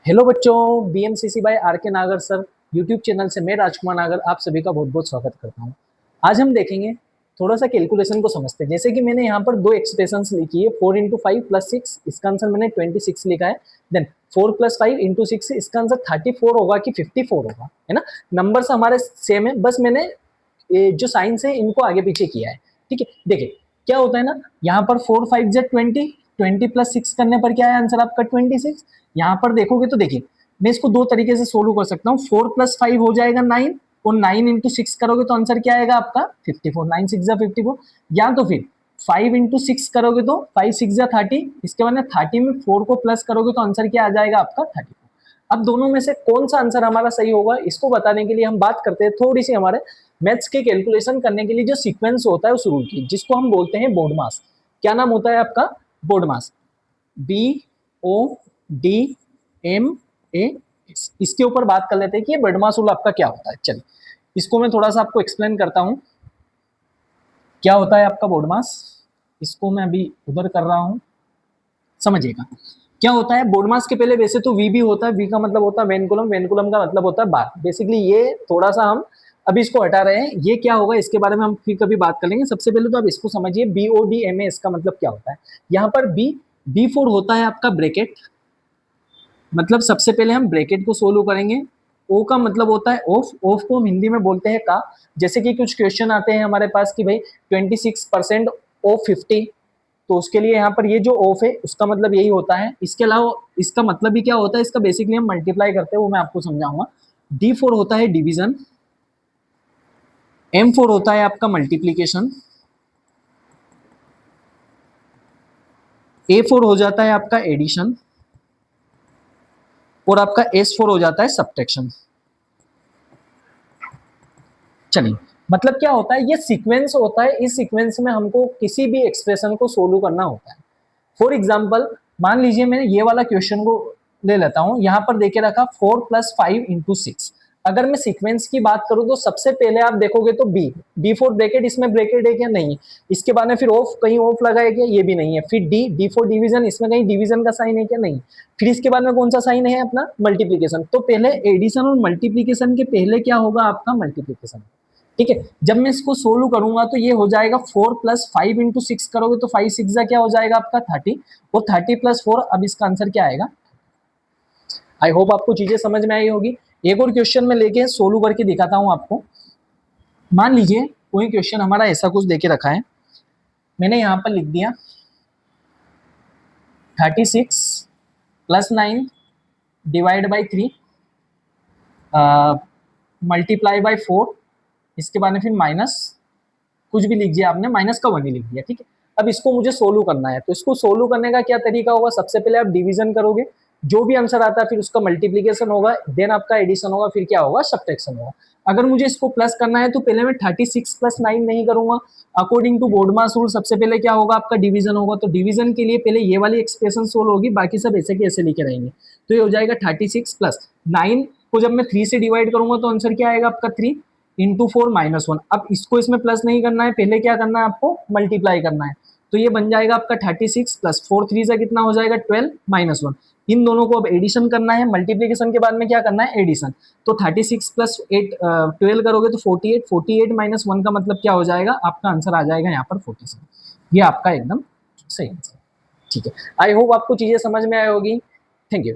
Hello बच्चों, BMCC bye are के नागर सर यूट्यूब चैनल से मैं राजकुमार नागर आप सभी का बहुत बहुत स्वागत करता हूं। आज हम देखेंगे थोड़ा सा कैलकुलेशन को समझते हैं। जैसे कि मैंने यहाँ पर दो एक्सप्रेशंस लिखी है, 4 इंटू 5 प्लस 6, इसका आंसर मैंने 26 लिखा है। देन 4 प्लस 5 इंटू 6, इसका आंसर 34 होगा कि 54 होगा, है ना। नंबर्स हमारे सेम है, बस मैंने ये जो साइंस है इनको आगे पीछे किया है। ठीक है, देखिए क्या होता है ना, यहाँ पर 4 5 Z 20, 20 प्लस 6 करने पर क्या है आंसर आपका 26। यहाँ पर देखोगे तो देखिए मैं इसको दो तरीके से सोल्व कर सकता हूँ। 4 प्लस 5 हो जाएगा 9, और 9 इंटू 6 करोगे तो आंसर क्या आएगा आपका 54, 9 6 54। या तो फिर 5 इंटू 6 करोगे तो 5 6 30, इसके बाद में 30 में 4 को प्लस करोगे तो आंसर क्या आ जाएगा आपका 34। अब दोनों में से कौन सा आंसर हमारा सही होगा, इसको बताने के लिए हम बात करते हैं थोड़ी सी हमारे मैथ्स के कैलकुलेशन करने के लिए जो सीक्वेंस होता है उस रूल की, जिसको हम बोलते हैं बोर्ड मास। क्या नाम होता है आपका? बोर्ड मास। BODMAS। इसके ऊपर बात कर लेते हैं कि ये बोर्ड मास रूल आपका क्या होता है। चलिए इसको मैं थोड़ा सा आपको एक्सप्लेन करता हूं, क्या होता है आपका बोर्ड मास। इसको मैं अभी उधर कर रहा हूं, समझिएगा क्या होता है। बोर्ड मास के पहले वैसे तो वी भी होता है, वी का मतलब होता है वेनकुलम, वेनकुलम का मतलब होता है बार। बेसिकली ये थोड़ा सा हम अभी इसको हटा रहे हैं, ये क्या होगा इसके बारे में हम फिर कभी बात कर लेंगे। सबसे पहले तो आप इसको समझिए, BODMAS का मतलब क्या होता है। यहाँ पर B4 होता है आपका ब्रैकेट, मतलब सबसे पहले हम ब्रैकेट को सोल्व करेंगे। O का मतलब होता है ऑफ, ऑफ को हम हिंदी में बोलते हैं का। जैसे कि कुछ क्वेश्चन आते हैं हमारे पास कि भाई 26% ऑफ 50, तो उसके लिए यहाँ पर ये जो ऑफ है उसका मतलब यही होता है। इसके अलावा इसका मतलब भी क्या होता है, इसका बेसिकली हम मल्टीप्लाई करते हैं, वो मैं आपको समझाऊंगा। D4 होता है डिवीजन, M4 होता है आपका मल्टीप्लीकेशन, A4 हो जाता है आपका एडिशन, और आपका S4 हो जाता है सब्ट्रैक्शन। चलिए मतलब क्या होता है, ये सीक्वेंस होता है, इस सीक्वेंस में हमको किसी भी एक्सप्रेशन को सोल्व करना होता है। फॉर एग्जाम्पल मान लीजिए मैंने ये वाला क्वेश्चन को ले लेता हूं, यहां पर देखे रखा 4 प्लस 5 इंटू 6। अगर मैं सीक्वेंस की बात करूं तो सबसे पहले आप देखोगे तो D4 ब्रैकेट, इसमें ब्रैकेट है क्या? नहीं। इसके बाद में फिर ऑफ, कहीं ऑफ लगा है क्या? ये भी नहीं है। फिर D4 डिवीजन, इसमें कहीं डिवीजन का साइन है क्या? नहीं। फिर इसके बाद में कौन सा साइन है अपना? मल्टीप्लीकेशन। तो पहले एडिशन और मल्टीप्लीकेशन के पहले क्या होगा आपका? मल्टीप्लीकेशन। ठीक है, जब मैं इसको सोल्व करूंगा तो ये हो जाएगा 4 प्लस 5 इंटू 6 करोगे तो 5 6 क्या हो जाएगा आपका 30, और 30 प्लस 4, अब इसका आंसर क्या आएगा। आई होप आपको चीजें समझ में आई होगी। एक और क्वेश्चन में लेके सोल्व करके दिखाता हूं आपको। मान लीजिए कोई क्वेश्चन हमारा ऐसा कुछ देके रखा है, मैंने यहां पर लिख दिया 36 plus 9 divide by 3 multiply by 4, इसके बाद में फिर माइनस कुछ भी लिख दिया आपने, माइनस का 1 ही लिख दिया। ठीक है, अब इसको मुझे सोल्व करना है, तो इसको सोल्व करने का क्या तरीका होगा? सबसे पहले आप डिवीजन करोगे, जो भी आंसर आता है फिर उसका मल्टीप्लीकेशन होगा, देन आपका एडिशन होगा, फिर क्या होगा? सब्ट्रैक्शन होगा। अगर मुझे इसको प्लस करना है तो पहले मैं 36 प्लस 9 नहीं करूंगा। According to board mass rule सबसे पहले क्या होगा आपका? डिवीजन होगा। तो डिवीजन के लिए पहले ये वाली एक्सप्रेशन सोल्व होगी, बाकी सब ऐसे के ऐसे लिखे रहेंगे। तो ये हो जाएगा 36 प्लस 9 को जब मैं 3 से डिवाइड करूंगा तो आंसर क्या आएगा आपका 3 इंटू 4 माइनस 1। अब इसको इसमें प्लस नहीं करना है, पहले क्या करना है आपको? मल्टीप्लाई करना है। तो ये बन जाएगा आपका 36 प्लस 4 3 से कितना हो जाएगा 12 माइनस 1। इन दोनों को अब एडिशन करना है, मल्टीप्लीकेशन के बाद में क्या करना है? एडिशन। तो 36 प्लस 8 12 करोगे तो 48, 48 माइनस 1 का मतलब क्या हो जाएगा? आपका आंसर आ जाएगा यहाँ पर 47। ये आपका एकदम सही आंसर। ठीक है, आई होप आपको चीजें समझ में आई होगी। Thank you.